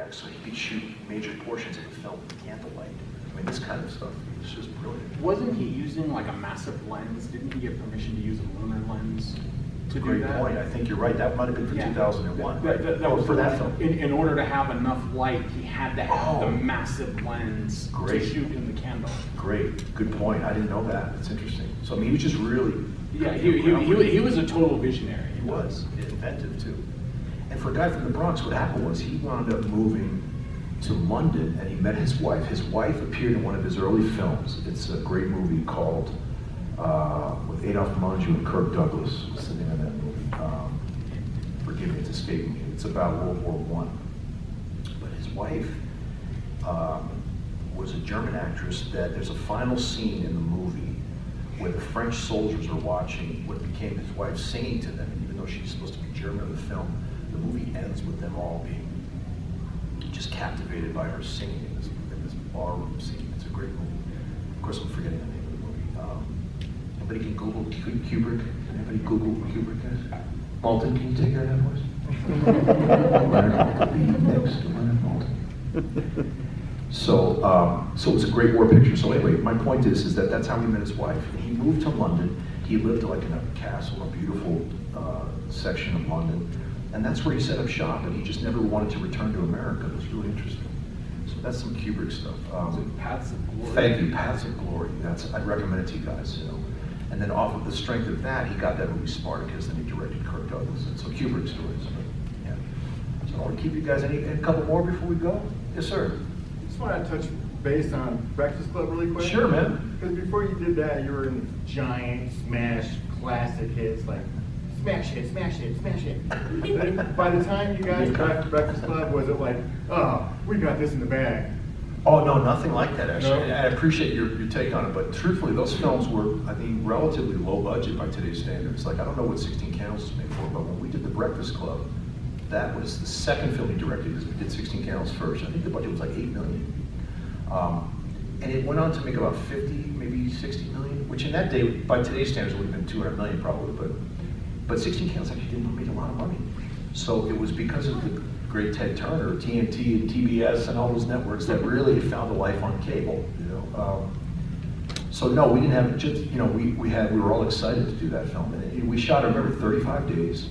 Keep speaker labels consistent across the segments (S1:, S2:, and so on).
S1: back so he could shoot major portions of the film in candlelight. I mean, this kind of stuff is just brilliant.
S2: Wasn't he using like a massive lens? Didn't he get permission to use a lunar lens to do
S1: Great
S2: that?
S1: point. I think you're right. That might have been for 2001.
S2: That was
S1: for that film.
S2: In order to have enough light, he had to have the massive lens
S1: Great.
S2: to shoot in the candle.
S1: Great. Good point. I didn't know that. That's interesting. So, I mean, he was just really...
S2: Yeah, he was a total visionary.
S1: He was. Inventive, too. And for a guy from the Bronx, what happened was he wound up moving to London, and he met his wife. His wife appeared in one of his early films. It's a great movie called, with Adolph Munju and Kirk Douglas. What's the name of that movie? Forgive me, it's escaping me. It's about World War I. But his wife was a German actress that there's a final scene in the movie where the French soldiers are watching what became his wife singing to them, and even though she's supposed to be German in the film, the movie ends with them all being just captivated by her singing in this barroom scene. It's a great movie. Of course, I'm forgetting the name of the movie. Anybody can Google Kubrick? Anybody Google Kubrick? Malton, can you take care of that voice? Next to Leonard Maltin. So it was a great war picture. So anyway, my point is that that's how he met his wife. And he moved to London. He lived like in a castle, a beautiful section of London. And that's where he set up shop, and he just never wanted to return to America. It was really interesting. So that's some Kubrick stuff.
S2: Paths of Glory.
S1: Thank you, Paths of Glory. I'd recommend it to you guys. And then off of the strength of that, he got that movie Spartacus, and he directed Kirk Douglas. And so Kubrick stories. Yeah. So I want to keep you guys a couple more before we go. Yes, sir.
S3: Just want to touch base on Breakfast Club really quick.
S1: Sure, man.
S3: Because before you did that, you were in giant smash classic hits like smash it, smash it, smash it. By the time you guys got to Breakfast Club, was it like, oh, we got this in the bag?
S1: Oh, no, nothing like that, actually.
S3: No?
S1: I appreciate your take on it, but truthfully, those films were, I think, relatively low budget by today's standards. Like, I don't know what 16 Candles was made for, but when we did The Breakfast Club, that was the second film he directed, because we did 16 Candles first. I think the budget was like $8 million. And it went on to make about 50, maybe 60 million, which in that day, by today's standards, would have been 200 million probably, but 16 Candles actually made a lot of money. So it was because of the great Ted Turner, TNT and TBS and all those networks that really found a life on cable, So no, we didn't have, just, we were all excited to do that film. And we shot, I remember, 35 days.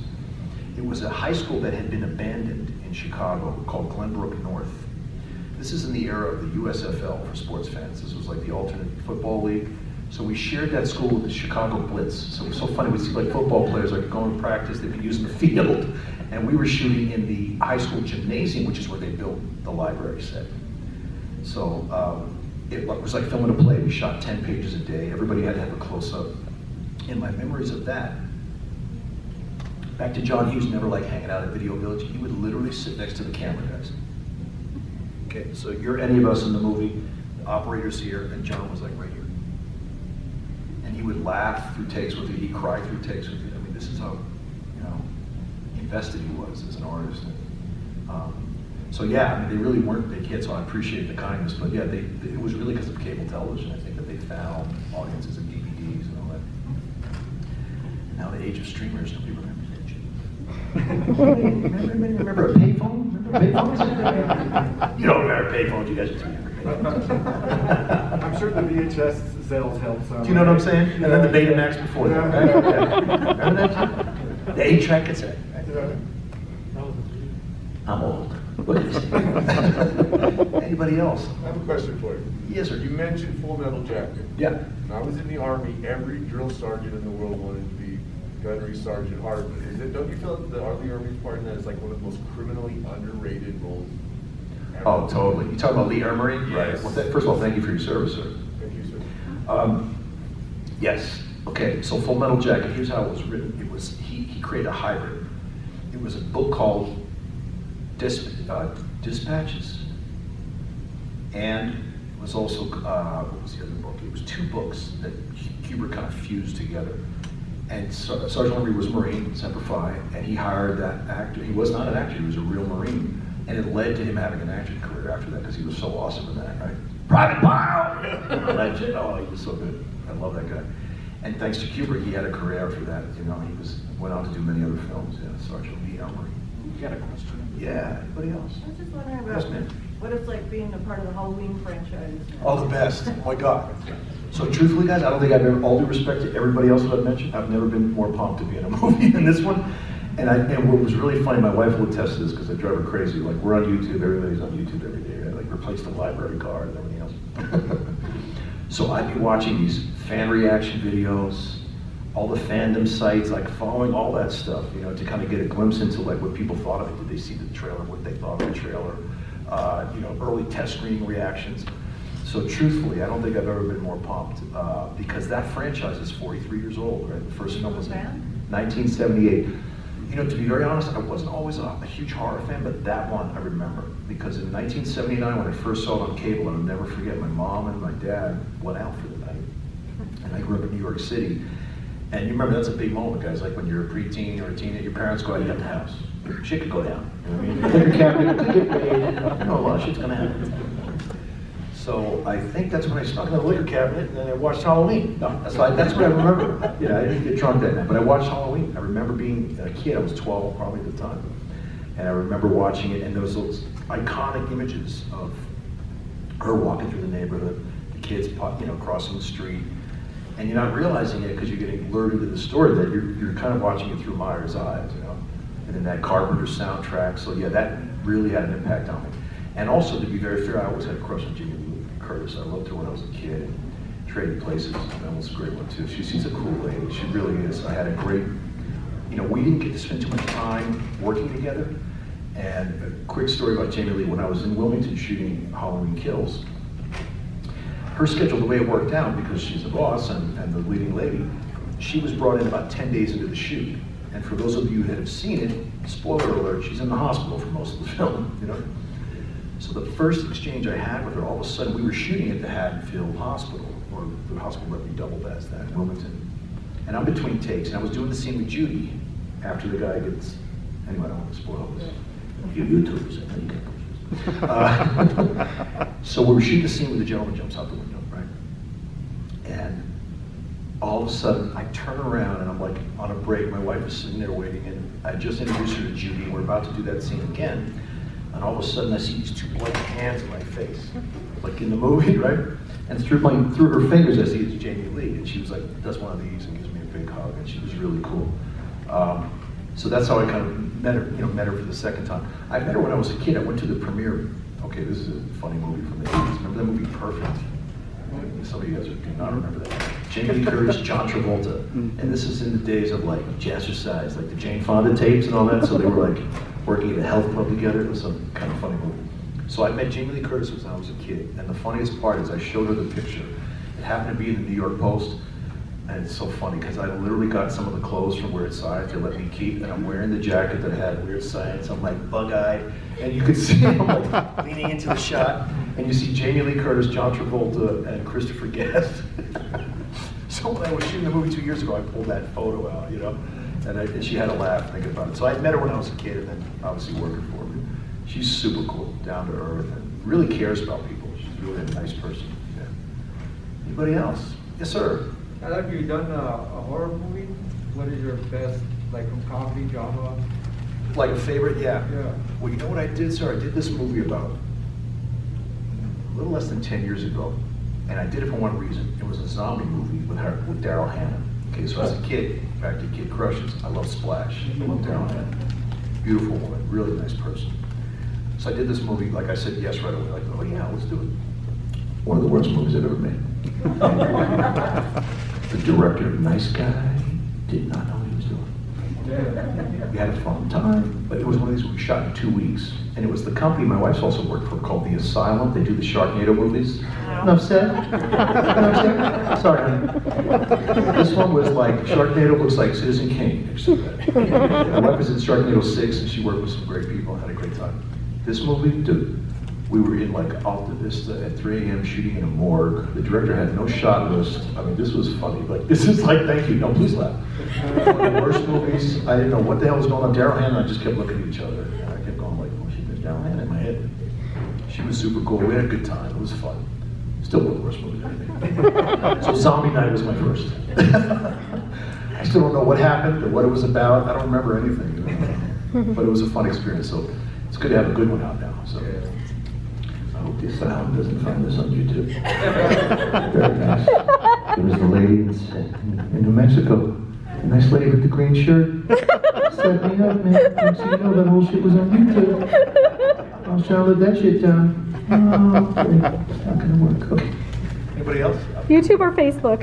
S1: It was a high school that had been abandoned in Chicago called Glenbrook North. This is in the era of the USFL for sports fans. This was like the alternate football league. So we shared that school with the Chicago Blitz. So it was so funny, we'd see like football players like going to practice, they'd be using the field. And we were shooting in the high school gymnasium, which is where they built the library set. So it was like filming a play. We shot 10 pages a day. Everybody had to have a close-up. And my memories of that, back to John Hughes, never like hanging out at Video Village. He would literally sit next to the camera guys. Okay, so you're any of us in the movie, the operator's here, and John was like right here. And he would laugh through takes with you, he'd cry through takes with you. I mean, this is how, invested he was as an artist. So yeah, I mean, they really weren't big hits, so I appreciate the kindness, but yeah, it was really because of cable television, I think, that they found audiences and DVDs and all that. And now the age of streamers, nobody remembers that shit. Remember a payphone? Remember payphones? You don't remember payphones, you guys are too young.
S3: I'm sure the VHS sales helped some.
S1: Do you know what I'm saying? And then the Betamax before that, right? Okay. Remember that? The 8-track cassette. I'm old. Look at this. Anybody else?
S4: I have a question for you.
S1: Yes, sir.
S4: You mentioned Full Metal Jacket.
S1: Yeah.
S4: When I was in the Army, every drill sergeant in the world wanted to be Gunnery Sergeant Hartman. Don't you feel that the Army's part in that is like one of the most criminally underrated roles ever?
S1: Oh, totally. You talking about Lee Ermery?
S4: Yes.
S1: Well, first of all, thank you for your service, sir.
S4: Thank you, sir.
S1: Yes. Okay, so Full Metal Jacket, here's how it was written. It was, he created a hybrid. It was a book called Dispatches. And it was also, what was the other book? It was two books that Kubrick kind of fused together. And Sergeant Ermery was a Marine, Semper Fi, and he hired that actor. He was not an actor, he was a real Marine. And it led to him having an acting career after that because he was so awesome in that, right? Private Pile! Legend. Oh, he was so good. I love that guy. And thanks to Kubrick, he had a career after that. He went on to do many other films. Yeah, Sergeant Lee Ermery.
S2: You got a question?
S1: Yeah, anybody else?
S5: I was just wondering
S1: Yes,
S5: about
S1: ma'am.
S5: what it's like being a part of the Halloween franchise.
S1: Oh, the best. Oh my God. So truthfully, guys, I don't think I've ever, all due respect to everybody else that I've mentioned, I've never been more pumped to be in a movie than this one. And what was really funny, my wife will attest to this because I drive her crazy. Like, we're on YouTube, everybody's on YouTube every day. I like replaced the library card and everything else. So I'd be watching these fan reaction videos, all the fandom sites, like following all that stuff, you know, to kind of get a glimpse into like what people thought of it. Did they see the trailer, what they thought of the trailer? You know, early test screening reactions. So truthfully, I don't think I've ever been more pumped because that franchise is 43 years old, right? The first film was in 1978. You know, to be very honest, I wasn't always a huge horror fan, but that one I remember because in 1979, when I first saw it on cable, and I'll never forget, my mom and my dad went out for the night, and I grew up in New York City. And you remember that's a big moment, guys. Like when you're a preteen or a teenager, your parents go out of the house. Shit could go down. You know what I mean? Liquor cabinet could get paid. You know, a lot of shit's gonna happen. So I think that's when I snuck in the liquor cabinet and then I watched Halloween. No, that's what I remember. Yeah, I didn't get drunk that night, but I watched Halloween. I remember being a kid. I was 12 probably at the time, and I remember watching it. And there was those iconic images of her walking through the neighborhood, the kids, you know, crossing the street. And you're not realizing it because you're getting lured into the story that you're kind of watching it through Myers' eyes, you know. And then that Carpenter soundtrack. So yeah, that really had an impact on me. And also, to be very fair, I always had a crush on Jamie Lee Curtis. I loved her when I was a kid. And Trading Places, that was a great one too. She's a cool lady. She really is. I had a great, you know, we didn't get to spend too much time working together. And a quick story about Jamie Lee. When I was in Wilmington shooting Halloween Kills, her schedule, the way it worked out, because she's the boss and the leading lady, she was brought in about 10 days into the shoot. And for those of you that have seen it, spoiler alert, she's in the hospital for most of the film, you know? So the first exchange I had with her, all of a sudden, we were shooting at the Haddonfield Hospital, or the hospital that we doubled as that, Wilmington. And I'm between takes, and I was doing the scene with Judy after the guy gets, anyway, I don't want to spoil this. You YouTubers, I know you get So we were shooting the scene where the gentleman jumps out the window, right? And all of a sudden, I turn around and I'm like on a break. My wife is sitting there waiting, and I just introduced her to Judy, and we're about to do that scene again. And all of a sudden, I see these two bloody hands in my face, like in the movie, right? And through her fingers, I see it's Jamie Lee, and she was like, does one of these and gives me a big hug, and she was really cool. So that's how I kind of met her for the second time. I met her when I was a kid. I went to the premiere. Okay, this is a funny movie from the 80s. Remember that movie Perfect? Some of you guys do not remember that. Jamie Lee Curtis, John Travolta. And this is in the days of like Jazzercise, like the Jane Fonda tapes and all that. So they were like working at a health club together. It was some kind of funny movie. So I met Jamie Lee Curtis when I was a kid. And the funniest part is I showed her the picture. It happened to be in the New York Post. And it's so funny because I literally got some of the clothes from Weird Science they let me keep, and I'm wearing the jacket that had Weird Science. I'm like bug-eyed, and you could see I'm like leaning into the shot, and you see Jamie Lee Curtis, John Travolta, and Christopher Guest. So when I was shooting the movie 2 years ago, I pulled that photo out, you know, and she had a laugh thinking about it. So I met her when I was a kid, and then obviously working for me. She's super cool, down to earth, and really cares about people. She's really a nice person. Yeah. Anybody else? Yes, sir.
S6: Have you done a horror movie? What is your best, like, from comedy, genre?
S1: Like a favorite? Yeah.
S6: Yeah.
S1: Well, you know what I did, sir? I did this movie about a little less than 10 years ago, and I did it for one reason. It was a zombie movie with Daryl Hannah. Okay, so as a kid, back to Kid Crushes, I love Splash. I love Daryl Hannah. Beautiful woman, really nice person. So I did this movie, like I said yes right away. Like, oh yeah, let's do it. One of the worst movies I've ever made. The director, nice guy, did not know what he was doing. We had a fun time, but it was one of these we shot in 2 weeks. And it was the company my wife's also worked for called The Asylum. They do the Sharknado movies. Enough said? Enough said? Sorry, honey. This one was like, Sharknado looks like Citizen Kane. My wife was in Sharknado 6, and she worked with some great people, had a great time. This movie, dude, we were in like Alta Vista at 3 a.m. shooting in a morgue. The director had no shot list. I mean, this was funny. Like, this is like, thank you. No, please laugh. One of the worst movies. I didn't know what the hell was going on. Daryl Hannah and I just kept looking at each other. And I kept going like, oh shit, there's Daryl Hannah in my head. She was super cool. We had a good time. It was fun. Still one of the worst movies I made. So Zombie Night was my first. I still don't know what happened or what it was about. I don't remember anything. But it was a fun experience, so it's good to have a good one out now, so.
S7: I hope the asylum doesn't find this on YouTube. Very nice. There was the lady in New Mexico, a nice lady with the green shirt. Set me up, man. Next thing you know, that whole shit was on YouTube. I was trying to let that shit down. Oh, okay. It's not gonna work. Okay.
S1: Anybody else?
S8: YouTube or Facebook?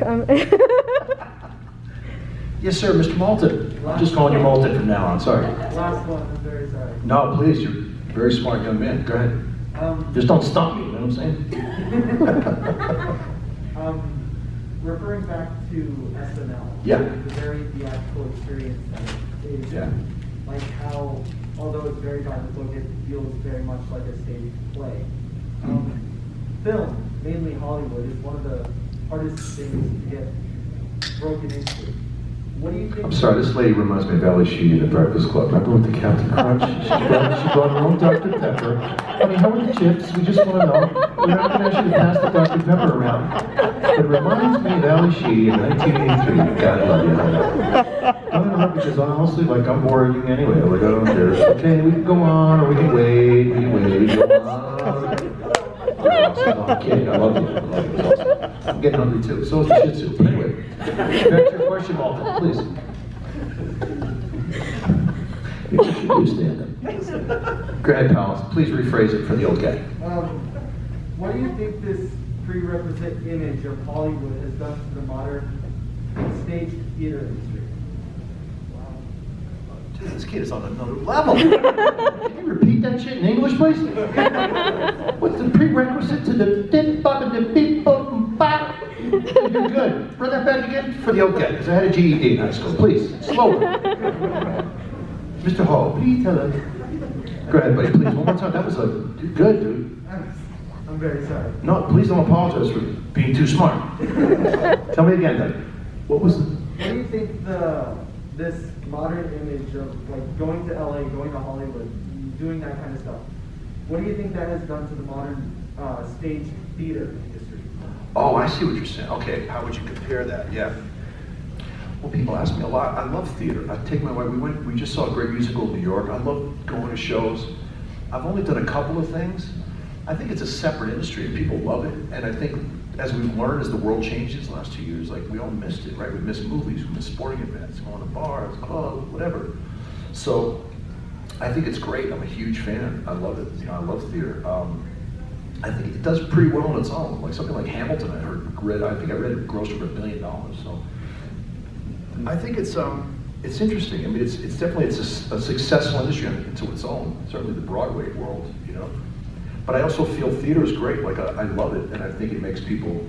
S1: Yes, sir, Mr. Malton. I'm just calling you Malton from now on, sorry.
S6: Last one, I'm very sorry.
S1: No, please, you're a very smart young man. Go ahead. Just don't stump me, you know what I'm saying?
S6: Referring back to SNL.
S1: Yeah.
S6: The very theatrical experience that it is.
S1: Yeah.
S6: Like how, although it's very by the book, it feels very much like a stage play. Film, mainly Hollywood, is one of the hardest things to get broken into. What do you think?
S7: I'm sorry, this lady reminds me of Ali Sheedy in the Breakfast Club. Remember with the Captain Crunch? She brought her own Dr. Pepper. Honey, how are the chips? We just want to know. We're not going to ask you to pass the Dr. Pepper around. It reminds me of Ali Sheedy in 1983. God love you. I'm interrupt because honestly, like, I'm boring you anyway. Like, I don't care. Okay, we can go on, or we can wait. We can wait. Go on. No, I'm kidding. I love you. I love you. It's awesome.
S1: I'm getting hungry too, so is the Shih Tzu. But anyway, back to your question, Malton, please.
S7: You should do stand-up.
S1: Go ahead, pal. Please rephrase it for the old guy.
S6: What do you think this prerequisite image of Hollywood has done to the modern stage theater industry?
S1: Dude, this kid is on another level. Can you repeat that shit in English, please? What's the prerequisite to the dip bop and the beep bop bop? You're good. Run that back again for the old guy, because I had a GED in high school. Please, slower. Mr. Hall, please tell us. Go ahead, buddy, please, one more time. That was you're good, dude.
S6: I'm very sorry.
S1: No, please don't apologize for being too smart. Tell me again, then. What was the...
S6: What do you think this modern image of like going to LA, going to Hollywood, doing that kind of stuff, what do you think that has done to the modern stage theater industry?
S1: Oh, I see what you're saying. Okay, how would you compare that? Yeah. Well, people ask me a lot. I love theater. I take my wife. We just saw a great musical in New York. I love going to shows. I've only done a couple of things. I think it's a separate industry and people love it. And I think as we've learned, as the world changes the last 2 years, like we all missed it, right? We missed movies, we missed sporting events, going to bars, clubs, whatever. So I think it's great. I'm a huge fan. I love it. You know, I love theater. I think it does pretty well on its own. Like something like Hamilton, I think I read it grossed over $1 billion. So I think it's interesting. I mean, it's definitely a successful industry into its own. Certainly the Broadway world, you know. But I also feel theater is great. Like I love it, and I think it makes people,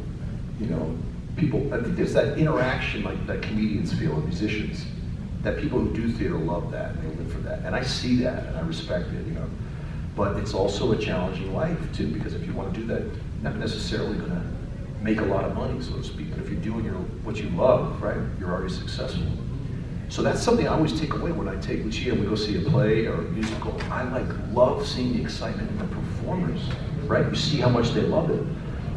S1: you know, I think there's that interaction like that comedians feel and musicians. That people who do theater love that and they live for that, and I see that and I respect it, you know. But it's also a challenging life too, because if you want to do that, you're not necessarily going to make a lot of money, so to speak. But if you're doing what you love, right, you're already successful. So that's something I always take away when I take Lucia and we go see a play or a musical. I love seeing the excitement in the performers, right? You see how much they love it.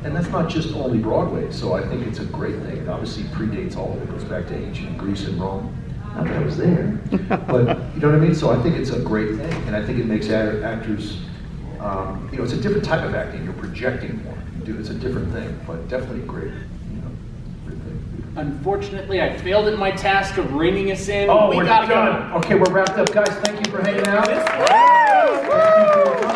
S1: And that's not just only Broadway, so I think it's a great thing. It obviously predates all of it, goes back to ancient Greece and Rome. Not that I was there, but you know what I mean? So I think it's a great thing, and I think it makes actors, you know, it's a different type of acting. You're projecting more. It's a different thing, but definitely great, you know, great thing.
S2: Unfortunately, I failed at my task of reining us in.
S1: Oh,
S2: we
S1: we're
S2: gotta
S1: done.
S2: go.
S1: Okay, we're wrapped up, guys. Thank you for hanging out. Thank you for